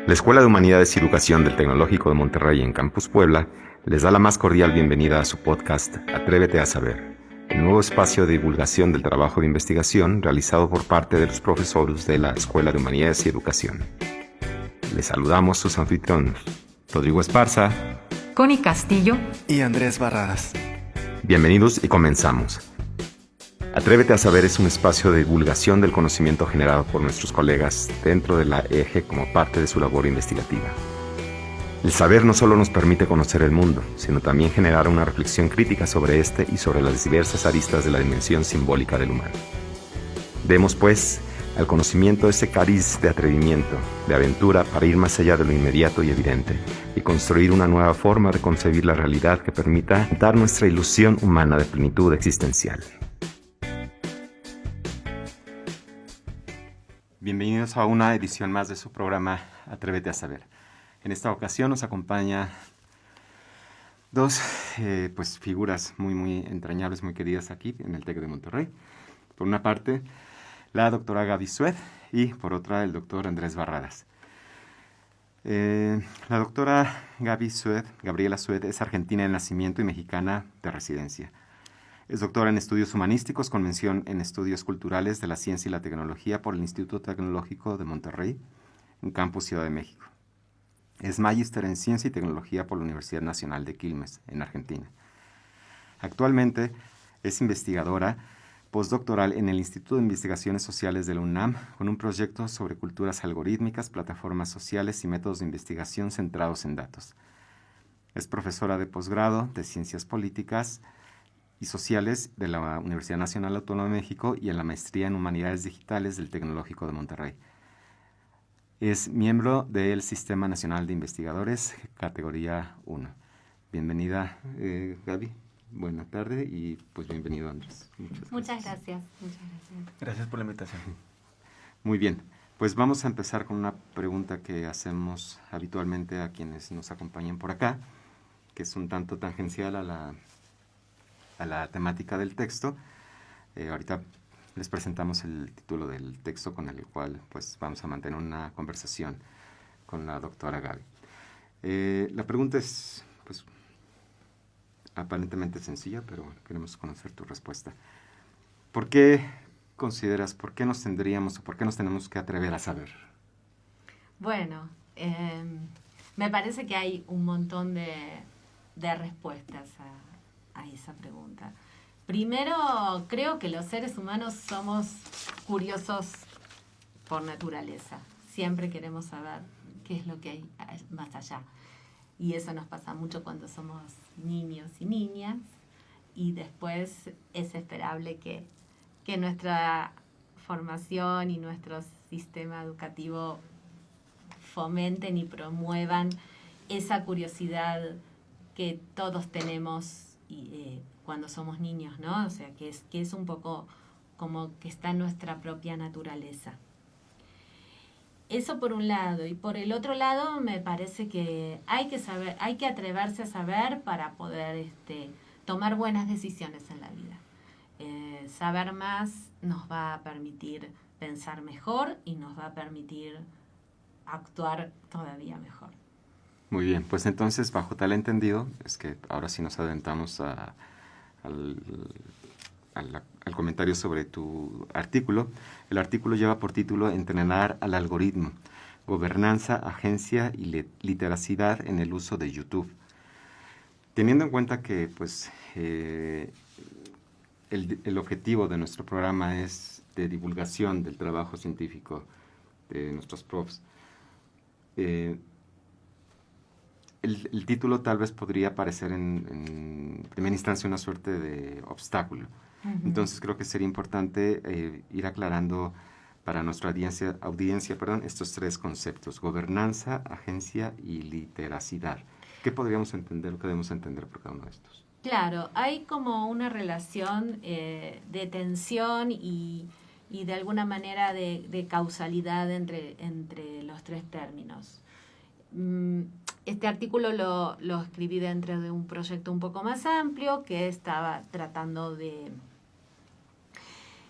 La Escuela de Humanidades y Educación del Tecnológico de Monterrey en Campus Puebla les da la más cordial bienvenida a su podcast Atrévete a Saber, el nuevo espacio de divulgación del trabajo de investigación realizado por parte de los profesores de la Escuela de Humanidades y Educación. Les saludamos sus anfitriones, Rodrigo Esparza, Connie Castillo y Andrés Barradas. Bienvenidos y comenzamos. Atrévete a Saber es un espacio de divulgación del conocimiento generado por nuestros colegas dentro de la EGE como parte de su labor investigativa. El saber no solo nos permite conocer el mundo, sino también generar una reflexión crítica sobre este y sobre las diversas aristas de la dimensión simbólica del humano. Demos, pues, al conocimiento ese cariz de atrevimiento, de aventura para ir más allá de lo inmediato y evidente y construir una nueva forma de concebir la realidad que permita dar nuestra ilusión humana de plenitud existencial. Bienvenidos a una edición más de su programa Atrévete a Saber. En esta ocasión nos acompaña dos figuras muy entrañables, muy queridas aquí en el TEC de Monterrey. Por una parte, la doctora Gaby Sued y por otra, el doctor Andrés Barradas. La doctora Gabriela Sued, es argentina de nacimiento y mexicana de residencia. Es doctora en Estudios Humanísticos con mención en Estudios Culturales de la Ciencia y la Tecnología por el Instituto Tecnológico de Monterrey, en Campus Ciudad de México. Es magíster en Ciencia y Tecnología por la Universidad Nacional de Quilmes, en Argentina. Actualmente es investigadora postdoctoral en el Instituto de Investigaciones Sociales de la UNAM con un proyecto sobre culturas algorítmicas, plataformas sociales y métodos de investigación centrados en datos. Es profesora de posgrado de Ciencias Políticas y Sociales de la Universidad Nacional Autónoma de México y en la Maestría en Humanidades Digitales del Tecnológico de Monterrey. Es miembro del Sistema Nacional de Investigadores, categoría 1. Bienvenida, Gaby. Buena tarde y pues bienvenido, Andrés. Muchas gracias. Gracias por la invitación. Muy bien, pues vamos a empezar con una pregunta que hacemos habitualmente a quienes nos acompañan por acá, que es un tanto tangencial a la temática del texto. Ahorita les presentamos el título del texto con el cual pues vamos a mantener una conversación con la doctora Gaby. La pregunta es pues aparentemente sencilla, pero queremos conocer tu respuesta. ¿Por qué consideras, por qué nos tendríamos o por qué nos tenemos que atrever a saber? Bueno, me parece que hay un montón de respuestas a esa pregunta. Primero, creo que los seres humanos somos curiosos por naturaleza. Siempre queremos saber qué es lo que hay más allá. Y eso nos pasa mucho cuando somos niños y niñas. Y después es esperable que nuestra formación y nuestro sistema educativo fomenten y promuevan esa curiosidad que todos tenemos cuando somos niños, ¿no? O sea, que es un poco como que está en nuestra propia naturaleza. Eso por un lado. Y por el otro lado, me parece que hay que atreverse a saber para poder tomar buenas decisiones en la vida. Saber más nos va a permitir pensar mejor y nos va a permitir actuar todavía mejor. Muy bien, pues entonces, bajo tal entendido, es que ahora sí nos adentramos al comentario sobre tu artículo. El artículo lleva por título Entrenar al algoritmo, gobernanza, agencia y literacidad en el uso de YouTube. Teniendo en cuenta que pues, el objetivo de nuestro programa es de divulgación del trabajo científico de nuestros profs, el título tal vez podría parecer en primera instancia una suerte de obstáculo. Uh-huh. Entonces creo que sería importante ir aclarando para nuestra audiencia, estos tres conceptos: gobernanza, agencia y literacidad. ¿Qué podríamos entender o qué debemos entender por cada uno de estos? Claro, hay como una relación de tensión y de alguna manera de causalidad entre los tres términos. Este artículo lo escribí dentro de un proyecto un poco más amplio que estaba tratando de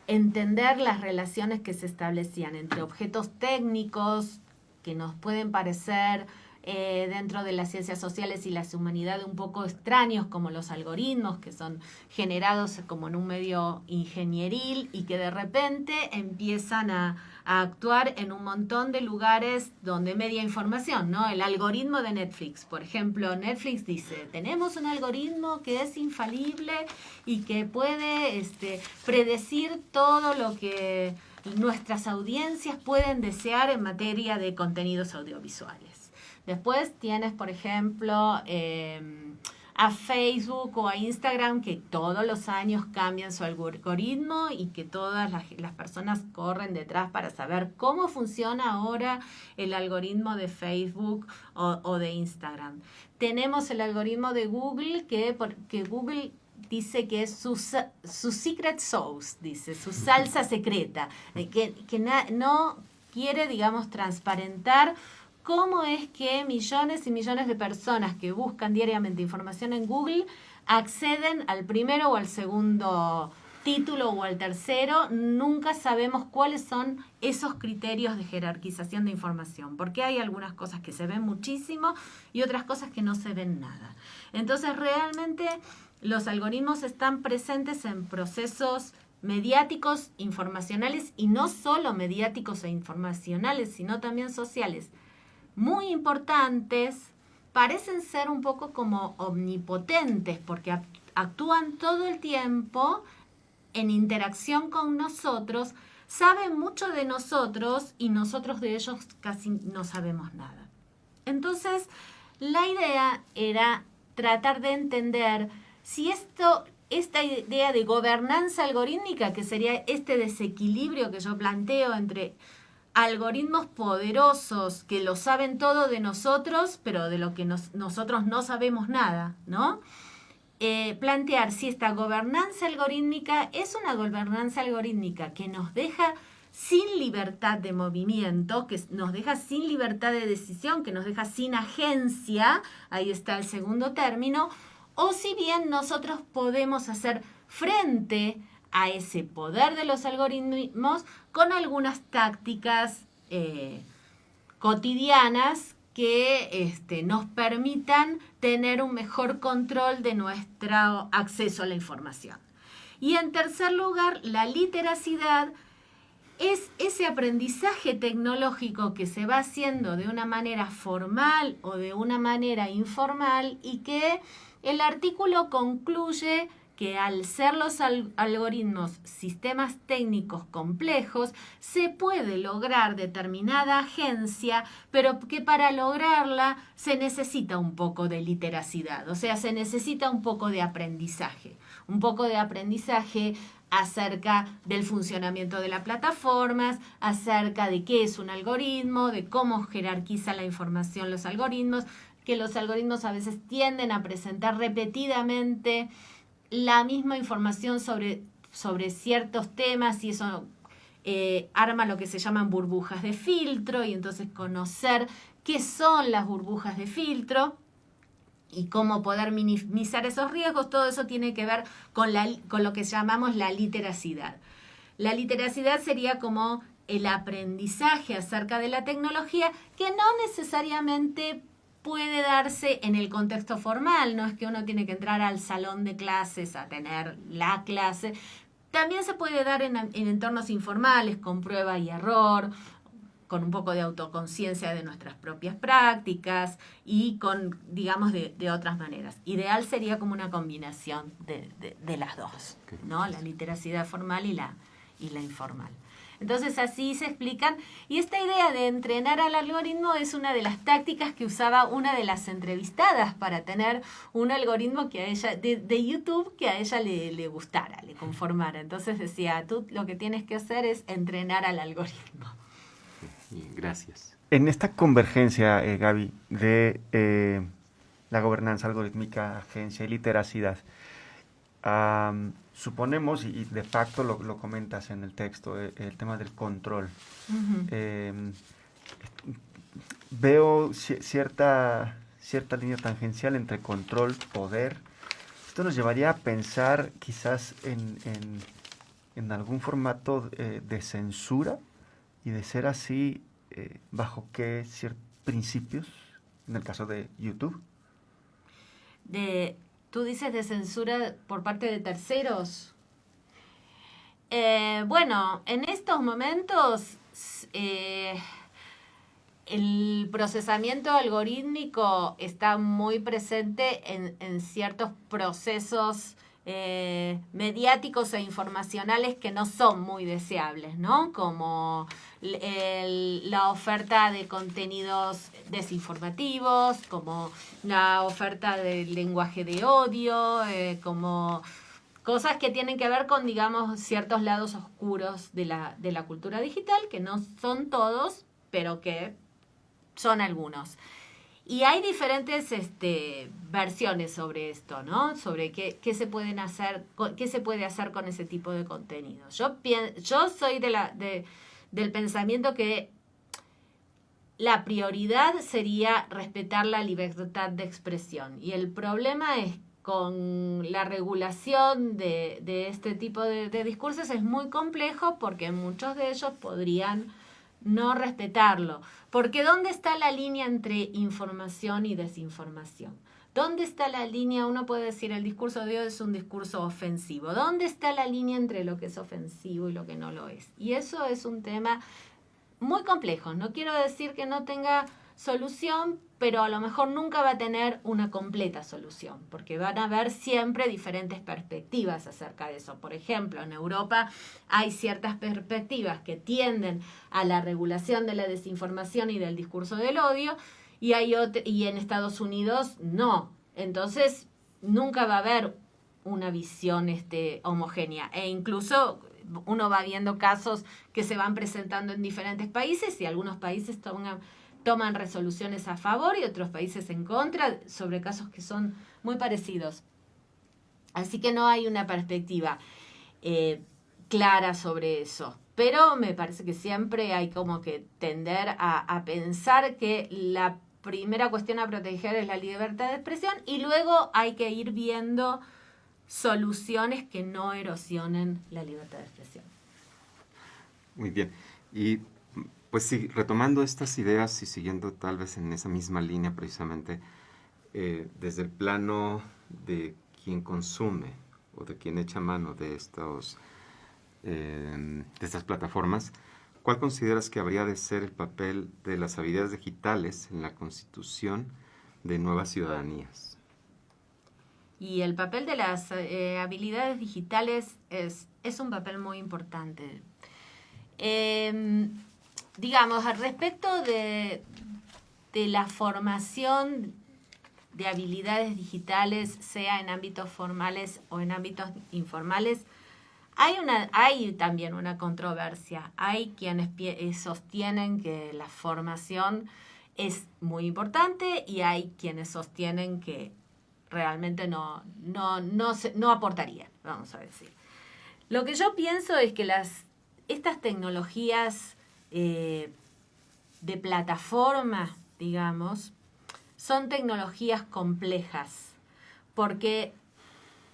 entender las relaciones que se establecían entre objetos técnicos que nos pueden parecer dentro de las ciencias sociales y las humanidades un poco extraños, como los algoritmos, que son generados como en un medio ingenieril y que de repente empiezan a actuar en un montón de lugares donde media información, ¿no? El algoritmo de Netflix, por ejemplo, Netflix dice, tenemos un algoritmo que es infalible y que puede predecir todo lo que nuestras audiencias pueden desear en materia de contenidos audiovisuales. Después tienes, por ejemplo, a Facebook o a Instagram, que todos los años cambian su algoritmo y que todas las personas corren detrás para saber cómo funciona ahora el algoritmo de Facebook o de Instagram. Tenemos el algoritmo de Google, que Google dice que es su secret sauce, dice, su salsa secreta, que no quiere, digamos, transparentar cómo es que millones y millones de personas que buscan diariamente información en Google acceden al primero o al segundo título o al tercero. Nunca sabemos cuáles son esos criterios de jerarquización de información, porque hay algunas cosas que se ven muchísimo y otras cosas que no se ven nada. Entonces, realmente los algoritmos están presentes en procesos mediáticos, informacionales, y no solo mediáticos e informacionales, sino también sociales, muy importantes. Parecen ser un poco como omnipotentes porque actúan todo el tiempo en interacción con nosotros, saben mucho de nosotros y nosotros de ellos casi no sabemos nada. Entonces, la idea era tratar de entender si esta idea de gobernanza algorítmica, que sería este desequilibrio que yo planteo entre algoritmos poderosos que lo saben todo de nosotros, pero de lo que nosotros no sabemos nada, ¿no? Plantear si esta gobernanza algorítmica es una gobernanza algorítmica que nos deja sin libertad de movimiento, que nos deja sin libertad de decisión, que nos deja sin agencia, ahí está el segundo término, o si bien nosotros podemos hacer frente a ese poder de los algoritmos con algunas tácticas cotidianas que nos permitan tener un mejor control de nuestro acceso a la información. Y en tercer lugar, la literacidad es ese aprendizaje tecnológico que se va haciendo de una manera formal o de una manera informal, y que el artículo concluye que al ser los algoritmos sistemas técnicos complejos, se puede lograr determinada agencia, pero que para lograrla se necesita un poco de literacidad, o sea, se necesita un poco de aprendizaje acerca del funcionamiento de las plataformas, acerca de qué es un algoritmo, de cómo jerarquiza la información los algoritmos, que los algoritmos a veces tienden a presentar repetidamente la misma información sobre ciertos temas, y eso arma lo que se llaman burbujas de filtro, y entonces conocer qué son las burbujas de filtro y cómo poder minimizar esos riesgos, todo eso tiene que ver con lo que llamamos la literacidad. La literacidad sería como el aprendizaje acerca de la tecnología, que no necesariamente puede darse en el contexto formal, no es que uno tiene que entrar al salón de clases a tener la clase. También se puede dar en entornos informales, con prueba y error, con un poco de autoconciencia de nuestras propias prácticas y con, digamos, de otras maneras. Ideal sería como una combinación de las dos, ¿no? La literacidad formal y la informal. Entonces así se explican, y esta idea de entrenar al algoritmo es una de las tácticas que usaba una de las entrevistadas para tener un algoritmo que a ella, de YouTube, que a ella le gustara, le conformara. Entonces decía, tú lo que tienes que hacer es entrenar al algoritmo. Gracias. En esta convergencia, Gaby, de la gobernanza algorítmica, agencia y literacidad, suponemos, y de facto lo comentas en el texto, el tema del control. Uh-huh. Veo cierta línea tangencial entre control, poder. Esto nos llevaría a pensar quizás en algún formato de censura, y de ser así, ¿Bajo qué principios? En el caso de YouTube. ¿Tú dices de censura por parte de terceros? Bueno, en estos momentos el procesamiento algorítmico está muy presente en ciertos procesos mediáticos e informacionales que no son muy deseables, ¿no? Como la oferta de contenidos desinformativos, como la oferta del lenguaje de odio, como cosas que tienen que ver con, digamos, ciertos lados oscuros de la cultura digital, que no son todos, pero que son algunos. Y hay diferentes versiones sobre esto, ¿no? Sobre qué se pueden hacer, qué se puede hacer con ese tipo de contenidos. Yo soy del pensamiento que la prioridad sería respetar la libertad de expresión. Y el problema es con la regulación de este tipo de discursos es muy complejo porque muchos de ellos podrían no respetarlo. Porque ¿dónde está la línea entre información y desinformación? ¿Dónde está la línea? Uno puede decir el discurso de odio es un discurso ofensivo. ¿Dónde está la línea entre lo que es ofensivo y lo que no lo es? Y eso es un tema muy complejo. No quiero decir que no tenga solución, pero a lo mejor nunca va a tener una completa solución, porque van a haber siempre diferentes perspectivas acerca de eso. Por ejemplo, en Europa hay ciertas perspectivas que tienden a la regulación de la desinformación y del discurso del odio, y en Estados Unidos no. Entonces, nunca va a haber una visión homogénea. E incluso uno va viendo casos que se van presentando en diferentes países y algunos países toman resoluciones a favor y otros países en contra sobre casos que son muy parecidos. Así que no hay una perspectiva clara sobre eso. Pero me parece que siempre hay como que tender a pensar que la primera cuestión a proteger es la libertad de expresión y luego hay que ir viendo soluciones que no erosionen la libertad de expresión. Muy bien. Y pues sí, retomando estas ideas y siguiendo tal vez en esa misma línea precisamente, desde el plano de quien consume o de quien echa mano de estas plataformas, ¿cuál consideras que habría de ser el papel de las habilidades digitales en la constitución de nuevas ciudadanías? Y el papel de las habilidades digitales es un papel muy importante. Digamos, al respecto de la formación de habilidades digitales, sea en ámbitos formales o en ámbitos informales, hay también una controversia. Hay quienes sostienen que la formación es muy importante y hay quienes sostienen que realmente no aportaría, vamos a decir. Lo que yo pienso es que estas tecnologías de plataforma, digamos, son tecnologías complejas, porque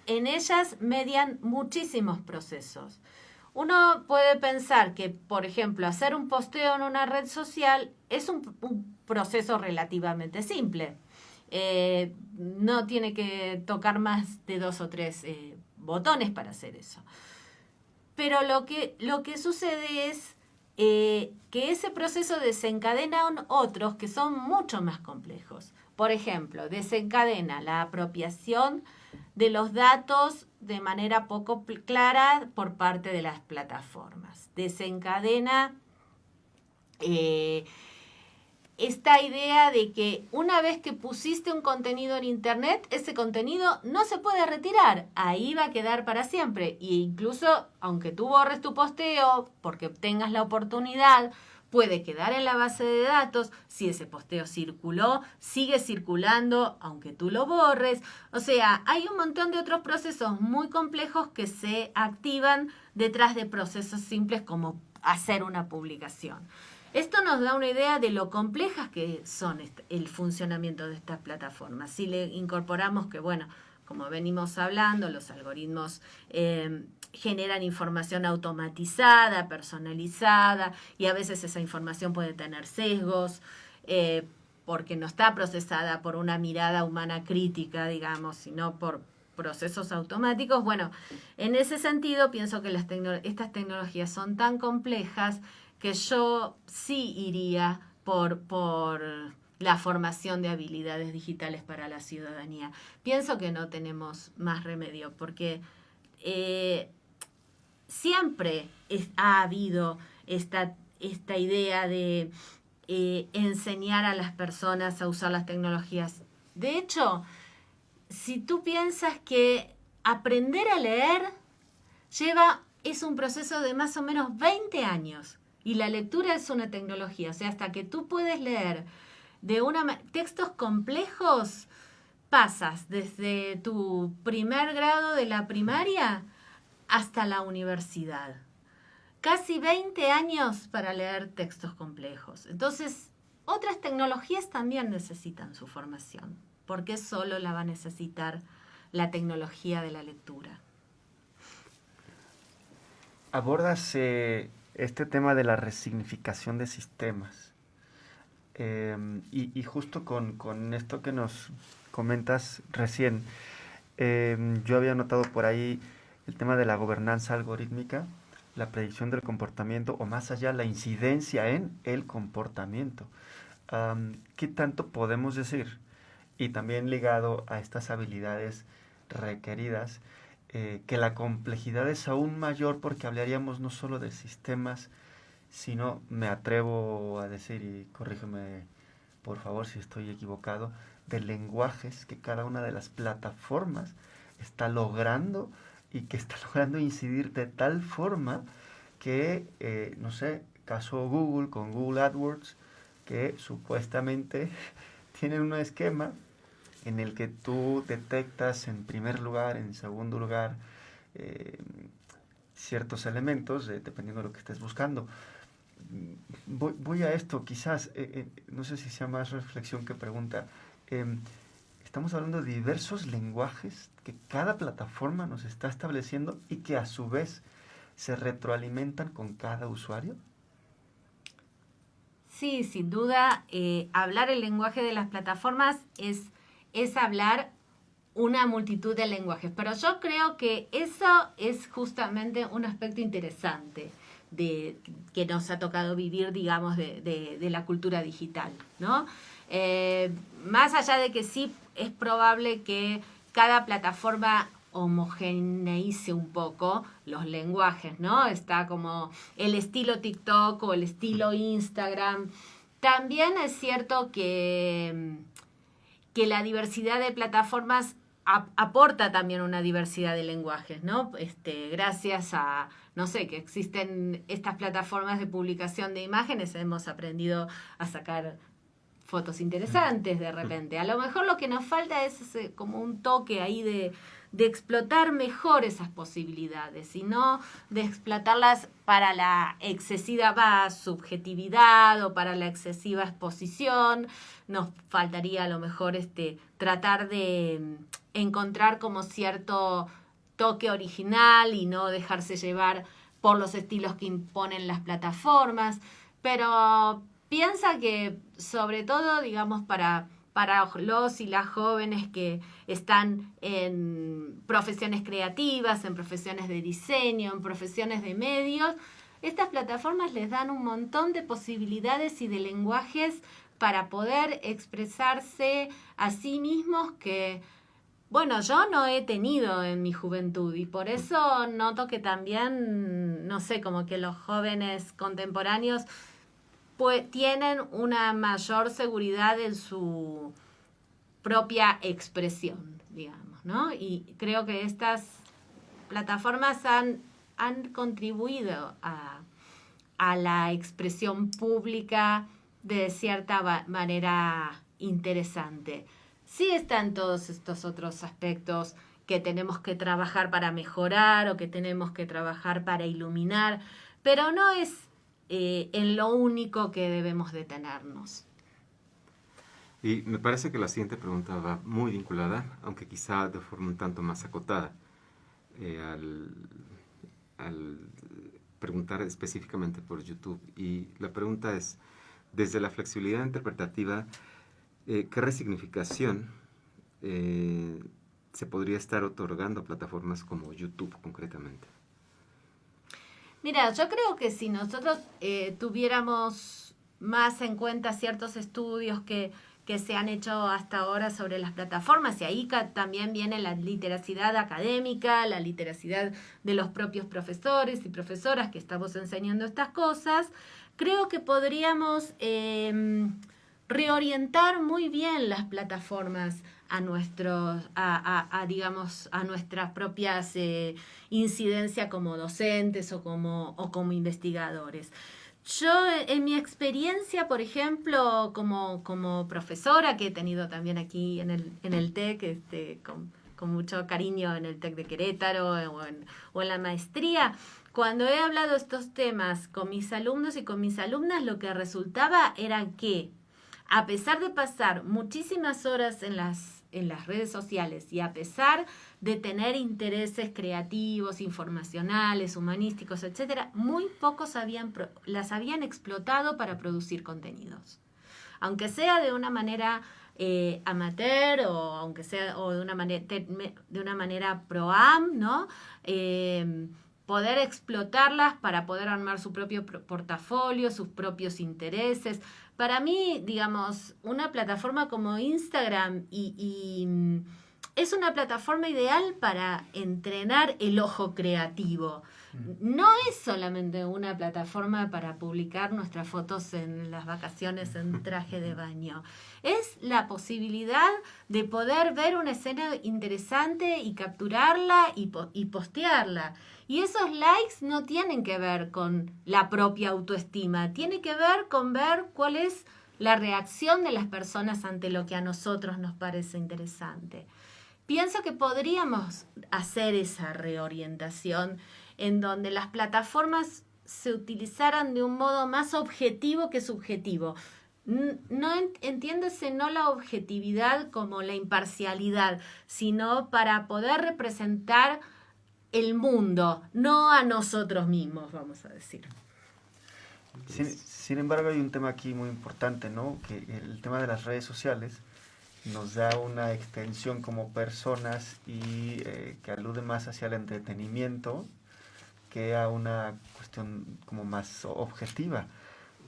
en ellas median muchísimos procesos. Uno puede pensar que, por ejemplo, hacer un posteo en una red social es un proceso relativamente simple. No tiene que tocar más de 2 o 3 botones para hacer eso. Pero lo que sucede es que ese proceso desencadena otros que son mucho más complejos. Por ejemplo, desencadena la apropiación de los datos de manera poco clara por parte de las plataformas. Desencadena esta idea de que una vez que pusiste un contenido en internet, ese contenido no se puede retirar, ahí va a quedar para siempre. E incluso, aunque tú borres tu posteo, porque tengas la oportunidad, puede quedar en la base de datos. Si ese posteo circuló, sigue circulando, aunque tú lo borres. O sea, hay un montón de otros procesos muy complejos que se activan detrás de procesos simples como hacer una publicación. Esto nos da una idea de lo complejas que son el funcionamiento de estas plataformas. Si le incorporamos que, bueno, como venimos hablando, los algoritmos generan información automatizada, personalizada, y a veces esa información puede tener sesgos, porque no está procesada por una mirada humana crítica, digamos, sino por procesos automáticos. Bueno, en ese sentido pienso que estas tecnologías son tan complejas que yo sí iría por la formación de habilidades digitales para la ciudadanía. Pienso que no tenemos más remedio, porque siempre ha habido esta idea de enseñar a las personas a usar las tecnologías. De hecho, si tú piensas que aprender a leer es un proceso de más o menos 20 años, y la lectura es una tecnología, o sea, hasta que tú puedes leer textos complejos, pasas desde tu primer grado de la primaria hasta la universidad. Casi 20 años para leer textos complejos. Entonces, otras tecnologías también necesitan su formación. ¿Por qué solo la va a necesitar la tecnología de la lectura? Abordas este tema de la resignificación de sistemas. Y justo con esto que nos comentas recién, yo había notado por ahí el tema de la gobernanza algorítmica, la predicción del comportamiento, o más allá, la incidencia en el comportamiento. ¿Qué tanto podemos decir? Y también ligado a estas habilidades requeridas, que la complejidad es aún mayor, porque hablaríamos no solo de sistemas, sino, me atrevo a decir, y corrígeme por favor si estoy equivocado, de lenguajes que cada una de las plataformas está logrando, y que está logrando incidir de tal forma que, no sé, caso Google con Google AdWords, que supuestamente tienen un esquema en el que tú detectas en primer lugar, en segundo lugar, ciertos elementos, dependiendo de lo que estés buscando. Voy a esto, quizás, no sé si sea más reflexión que pregunta. Estamos hablando de diversos lenguajes que cada plataforma nos está estableciendo y que a su vez se retroalimentan con cada usuario. Sí, sin duda, hablar el lenguaje de las plataformas es hablar una multitud de lenguajes, pero yo creo que eso es justamente un aspecto interesante que nos ha tocado vivir, digamos, de la cultura digital, ¿no? Más allá de que sí es probable que cada plataforma homogeneice un poco los lenguajes, ¿no? Está como el estilo TikTok o el estilo Instagram. También es cierto que la diversidad de plataformas aporta también una diversidad de lenguajes, ¿no? Gracias a, no sé, que existen estas plataformas de publicación de imágenes, hemos aprendido a sacar fotos interesantes de repente. A lo mejor lo que nos falta es como un toque ahí de explotar mejor esas posibilidades y no de explotarlas para la excesiva subjetividad o para la excesiva exposición. Nos faltaría a lo mejor tratar de encontrar como cierto toque original y no dejarse llevar por los estilos que imponen las plataformas, pero piensa que sobre todo, digamos, para los y las jóvenes que están en profesiones creativas, en profesiones de diseño, en profesiones de medios, estas plataformas les dan un montón de posibilidades y de lenguajes para poder expresarse a sí mismos que, bueno, yo no he tenido en mi juventud, y por eso noto que también, no sé, como que los jóvenes contemporáneos pues tienen una mayor seguridad en su propia expresión, digamos, ¿no? Y creo que estas plataformas han contribuido a la expresión pública de cierta manera interesante. Sí están todos estos otros aspectos que tenemos que trabajar para mejorar o que tenemos que trabajar para iluminar, pero no es en lo único que debemos detenernos. Y me parece que la siguiente pregunta va muy vinculada, aunque quizá de forma un tanto más acotada, al al preguntar específicamente por YouTube. Y la pregunta es, desde la flexibilidad interpretativa, ¿qué resignificación se podría estar otorgando a plataformas como YouTube concretamente? Mira, yo creo que si nosotros tuviéramos más en cuenta ciertos estudios que se han hecho hasta ahora sobre las plataformas, y ahí también viene la literacidad académica, la literacidad de los propios profesores y profesoras que estamos enseñando estas cosas, creo que podríamos reorientar muy bien las plataformas a nuestros, digamos, a nuestras propias incidencias como docentes o como investigadores. Yo, en mi experiencia, por ejemplo, como profesora, que he tenido también aquí en el TEC, con mucho cariño en el TEC de Querétaro o en la maestría, cuando he hablado estos temas con mis alumnos y con mis alumnas, lo que resultaba era que, a pesar de pasar muchísimas horas en las redes sociales y a pesar de tener intereses creativos, informacionales, humanísticos, etcétera, muy pocos las habían explotado para producir contenidos. Aunque sea de una manera amateur o aunque sea o de una manera pro-am, ¿no? Poder explotarlas para poder armar su propio portafolio, sus propios intereses. Para mí, digamos, una plataforma como Instagram es una plataforma ideal para entrenar el ojo creativo. No es solamente una plataforma para publicar nuestras fotos en las vacaciones en traje de baño. Es la posibilidad de poder ver una escena interesante y capturarla y postearla. Y esos likes no tienen que ver con la propia autoestima, tiene que ver con ver cuál es la reacción de las personas ante lo que a nosotros nos parece interesante. Pienso que podríamos hacer esa reorientación en donde las plataformas se utilizaran de un modo más objetivo que subjetivo. No entiéndese no la objetividad como la imparcialidad, sino para poder representar el mundo, no a nosotros mismos, vamos a decir. Sin embargo, hay un tema aquí muy importante, ¿no? Que el tema de las redes sociales nos da una extensión como personas y que alude más hacia el entretenimiento que a una cuestión como más objetiva.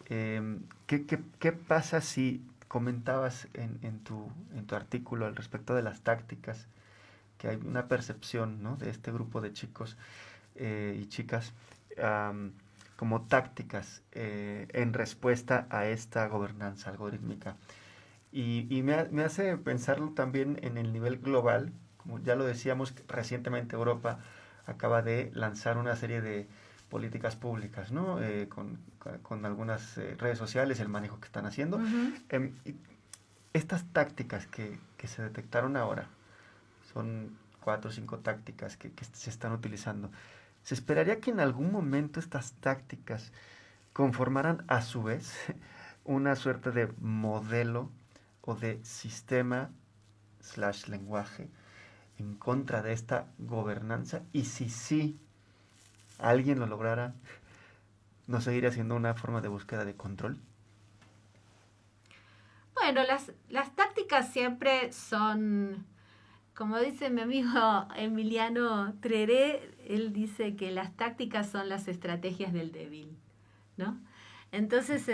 ¿Qué pasa si comentabas en tu artículo al respecto de las tácticas, que hay una percepción, ¿no?, de este grupo de chicos y chicas como tácticas en respuesta a esta gobernanza algorítmica? Y me hace pensarlo también en el nivel global. Como ya lo decíamos, recientemente Europa acaba de lanzar una serie de políticas públicas, ¿no? Con algunas redes sociales, el manejo que están haciendo. Estas tácticas que se detectaron ahora, son 4 o 5 tácticas que se están utilizando. ¿Se esperaría que en algún momento estas tácticas conformaran a su vez una suerte de modelo o de sistema/lenguaje en contra de esta gobernanza? Y si sí, alguien lo lograra, ¿no seguiría siendo una forma de búsqueda de control? Bueno, las tácticas siempre son, como dice mi amigo Emiliano Treré, él dice que las tácticas son las estrategias del débil, ¿no? Entonces,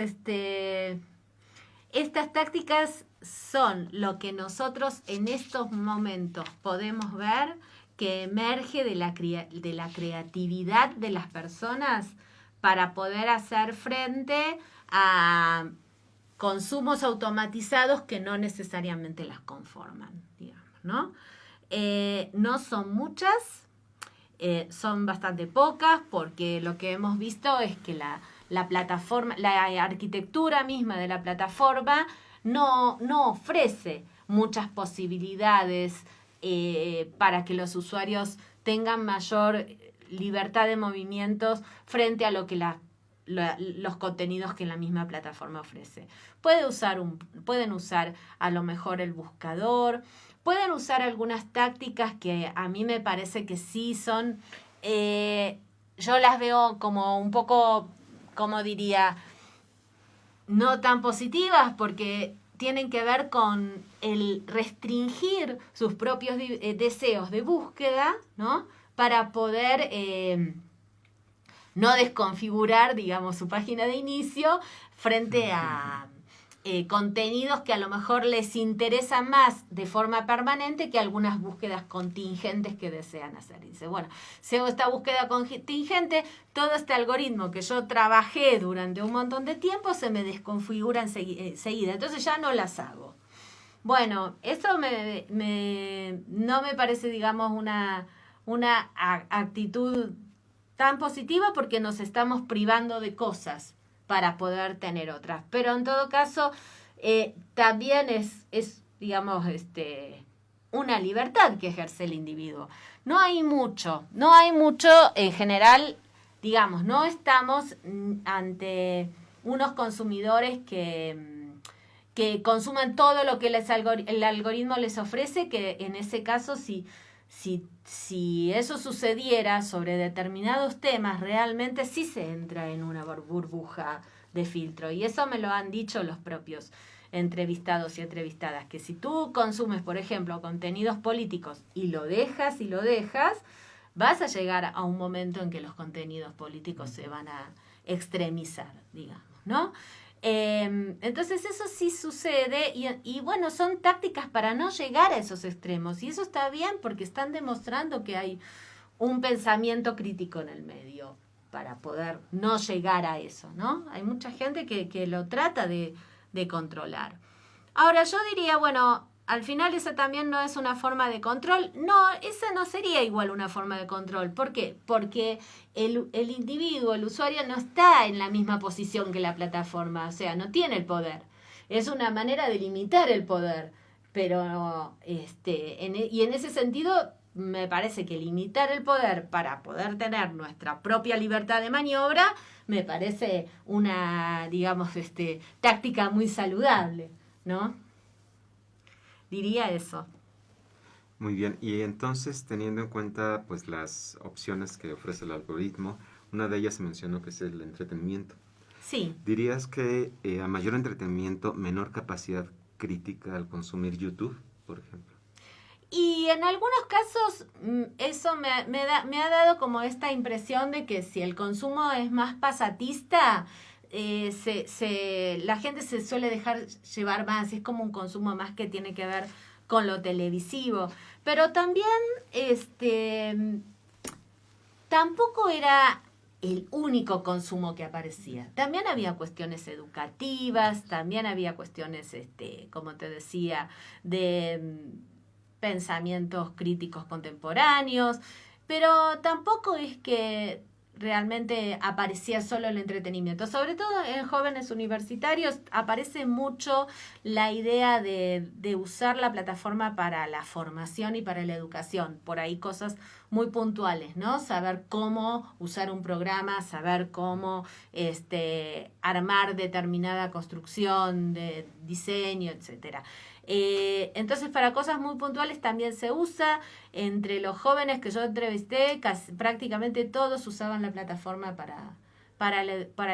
estas tácticas son lo que nosotros en estos momentos podemos ver que emerge de la creatividad de las personas para poder hacer frente a consumos automatizados que no necesariamente las conforman, digamos, ¿no? No son muchas, son bastante pocas, porque lo que hemos visto es que la plataforma, la arquitectura misma de la plataforma no ofrece muchas posibilidades para que los usuarios tengan mayor libertad de movimientos frente a lo que los contenidos que la misma plataforma ofrece. Pueden usar a lo mejor el buscador, pueden usar algunas tácticas que a mí me parece que sí son yo las veo como un poco, como diría, no tan positivas porque tienen que ver con el restringir sus propios deseos de búsqueda, ¿no? Para poder no desconfigurar, digamos, su página de inicio frente a contenidos que a lo mejor les interesan más de forma permanente que algunas búsquedas contingentes que desean hacer. Dice, bueno, si hago esta búsqueda contingente, todo este algoritmo que yo trabajé durante un montón de tiempo se me desconfigura enseguida, entonces ya no las hago. Bueno, eso no me parece, digamos, una actitud tan positiva porque nos estamos privando de cosas para poder tener otras. Pero en todo caso, también es digamos, una libertad que ejerce el individuo. No hay mucho en general, digamos, no estamos ante unos consumidores que consuman todo lo que el algoritmo les ofrece, que en ese caso, si eso sucediera sobre determinados temas, realmente sí se entra en una burbuja de filtro. Y eso me lo han dicho los propios entrevistados y entrevistadas, que si tú consumes, por ejemplo, contenidos políticos y lo dejas, vas a llegar a un momento en que los contenidos políticos se van a extremizar, digamos, ¿no? Entonces eso sí sucede y bueno, son tácticas para no llegar a esos extremos y eso está bien porque están demostrando que hay un pensamiento crítico en el medio para poder no llegar a eso, ¿no? Hay mucha gente que lo trata de controlar. Ahora yo diría, bueno, al final esa también no es una forma de control. No, esa no sería igual una forma de control. ¿Por qué? Porque el individuo, el usuario, no está en la misma posición que la plataforma. O sea, no tiene el poder. Es una manera de limitar el poder. Pero, y en ese sentido, me parece que limitar el poder para poder tener nuestra propia libertad de maniobra, me parece una, digamos, táctica muy saludable, ¿no? Diría eso. Muy bien, y entonces teniendo en cuenta pues las opciones que ofrece el algoritmo, una de ellas se mencionó que es el entretenimiento. Sí. ¿Dirías que a mayor entretenimiento, menor capacidad crítica al consumir YouTube, por ejemplo? Y en algunos casos eso me ha dado como esta impresión de que si el consumo es más pasatista, la gente se suele dejar llevar más, es como un consumo más que tiene que ver con lo televisivo. Pero también tampoco era el único consumo que aparecía. También había cuestiones educativas, también había cuestiones, como te decía, de pensamientos críticos contemporáneos, pero tampoco es que realmente aparecía solo el entretenimiento. Sobre todo en jóvenes universitarios aparece mucho la idea de usar la plataforma para la formación y para la educación. Por ahí cosas muy puntuales, ¿no? Saber cómo usar un programa, saber cómo armar determinada construcción de diseño, etcétera. Entonces para cosas muy puntuales también se usa. Entre los jóvenes que yo entrevisté, prácticamente todos usaban la plataforma para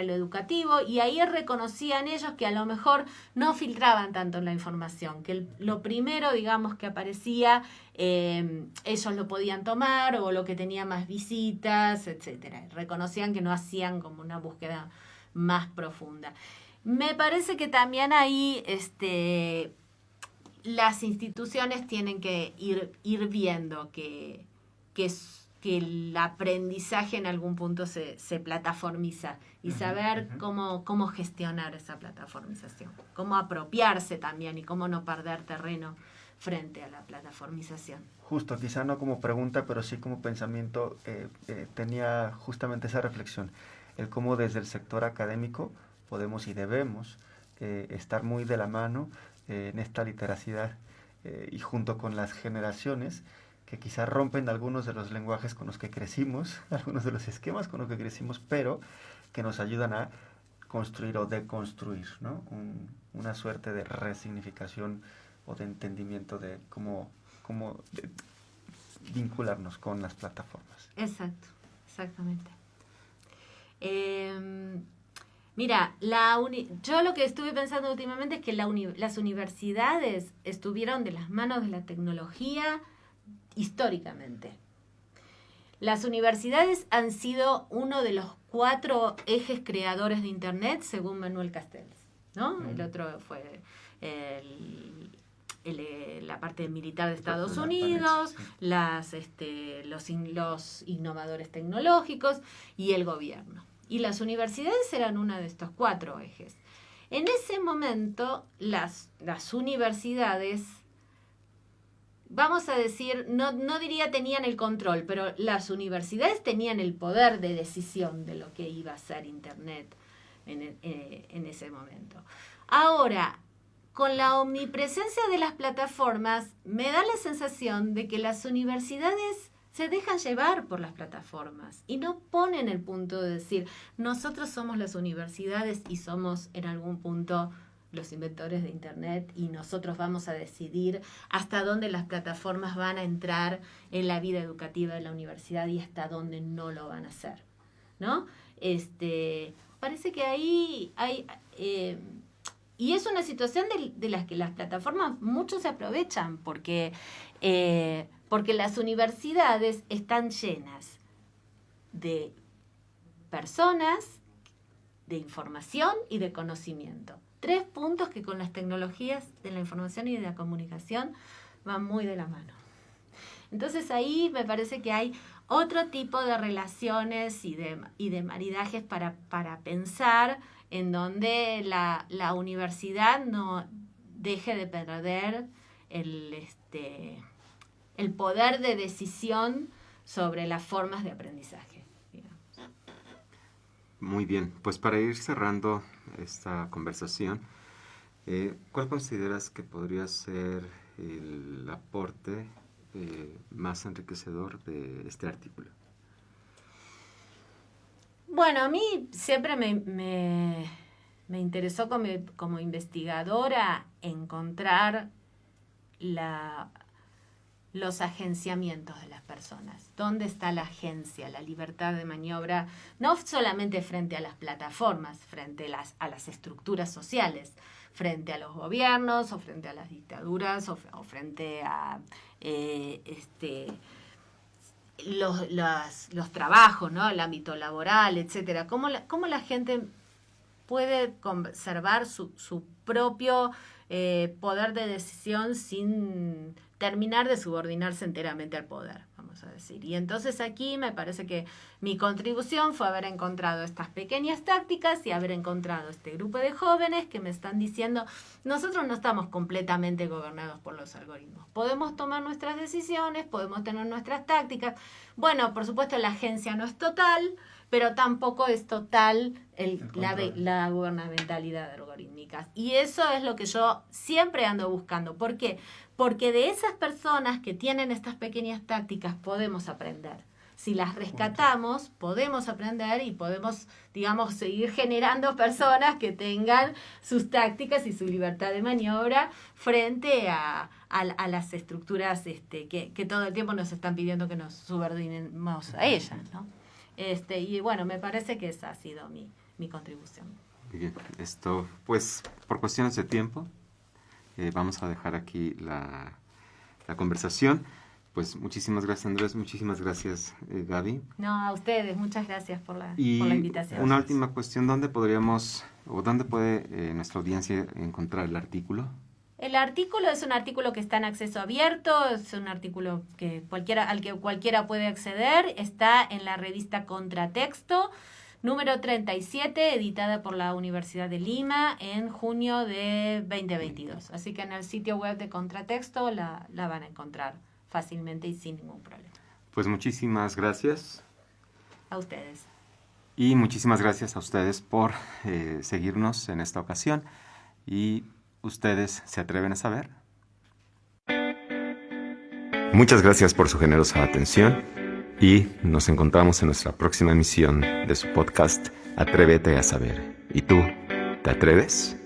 lo educativo y ahí reconocían ellos que a lo mejor no filtraban tanto la información, que lo primero, digamos, que aparecía, ellos lo podían tomar o lo que tenía más visitas, etcétera. Reconocían que no hacían como una búsqueda más profunda. Me parece que también ahí las instituciones tienen que ir viendo que el aprendizaje en algún punto se plataformiza y saber cómo gestionar esa plataformización, cómo apropiarse también y cómo no perder terreno frente a la plataformización. Justo, quizá no como pregunta, pero sí como pensamiento, tenía justamente esa reflexión, el cómo desde el sector académico podemos y debemos estar muy de la mano en esta literacidad y junto con las generaciones que quizás rompen algunos de los lenguajes con los que crecimos, algunos de los esquemas con los que crecimos, pero que nos ayudan a construir o deconstruir, ¿no? Una suerte de resignificación o de entendimiento de cómo vincularnos con las plataformas. Exacto, exactamente. Mira, yo lo que estuve pensando últimamente es que las universidades estuvieron de las manos de la tecnología históricamente. Las universidades han sido uno de los 4 ejes creadores de Internet, según Manuel Castells, ¿no? El otro fue la parte militar de Estados Unidos, los innovadores tecnológicos y el gobierno. Y las universidades eran uno de estos 4 ejes. En ese momento, las universidades, vamos a decir, no diría tenían el control, pero las universidades tenían el poder de decisión de lo que iba a ser Internet en ese momento. Ahora, con la omnipresencia de las plataformas, me da la sensación de que las universidades se dejan llevar por las plataformas y no ponen el punto de decir, nosotros somos las universidades y somos en algún punto los inventores de Internet y nosotros vamos a decidir hasta dónde las plataformas van a entrar en la vida educativa de la universidad y hasta dónde no lo van a hacer, ¿no? Parece que ahí hay... y es una situación de las que las plataformas muchos se aprovechan porque las universidades están llenas de personas, de información y de conocimiento. 3 puntos que con las tecnologías de la información y de la comunicación van muy de la mano. Entonces ahí me parece que hay otro tipo de relaciones y de maridajes para pensar en donde la universidad no deje de perder el poder de decisión sobre las formas de aprendizaje. Digamos. Muy bien, pues para ir cerrando esta conversación, ¿cuál consideras que podría ser el aporte más enriquecedor de este artículo? Bueno, a mí siempre me interesó como investigadora encontrar los agenciamientos de las personas. ¿Dónde está la agencia, la libertad de maniobra? No solamente frente a las plataformas, frente a las estructuras sociales, frente a los gobiernos o frente a las dictaduras o frente a los trabajos, ¿no? El ámbito laboral, etcétera. ¿Cómo la gente puede conservar su propio poder de decisión sin terminar de subordinarse enteramente al poder, vamos a decir? Y entonces aquí me parece que mi contribución fue haber encontrado estas pequeñas tácticas y haber encontrado este grupo de jóvenes que me están diciendo, nosotros no estamos completamente gobernados por los algoritmos. Podemos tomar nuestras decisiones, podemos tener nuestras tácticas. Bueno, por supuesto la agencia no es total, pero tampoco es total la gubernamentalidad algorítmica. Y eso es lo que yo siempre ando buscando. ¿Por qué? Porque de esas personas que tienen estas pequeñas tácticas podemos aprender. Si las rescatamos, podemos aprender y podemos, digamos, seguir generando personas que tengan sus tácticas y su libertad de maniobra frente a las estructuras que todo el tiempo nos están pidiendo que nos subordinemos a ellas, ¿no? Y bueno, me parece que esa ha sido mi contribución. Bien, pues por cuestiones de tiempo, vamos a dejar aquí la conversación. Pues muchísimas gracias, Andrés, muchísimas gracias, Gaby. No, a ustedes, muchas gracias por la invitación. Una última cuestión, ¿dónde puede nuestra audiencia encontrar el artículo? El artículo es un artículo que está en acceso abierto, es un artículo al que cualquiera puede acceder, está en la revista Contratexto, número 37, editada por la Universidad de Lima en junio de 2022. Así que en el sitio web de Contratexto la van a encontrar fácilmente y sin ningún problema. Pues muchísimas gracias. A ustedes. Y muchísimas gracias a ustedes por seguirnos en esta ocasión. Y ¿ustedes se atreven a saber? Muchas gracias por su generosa atención y nos encontramos en nuestra próxima emisión de su podcast Atrévete a saber. ¿Y tú, te atreves?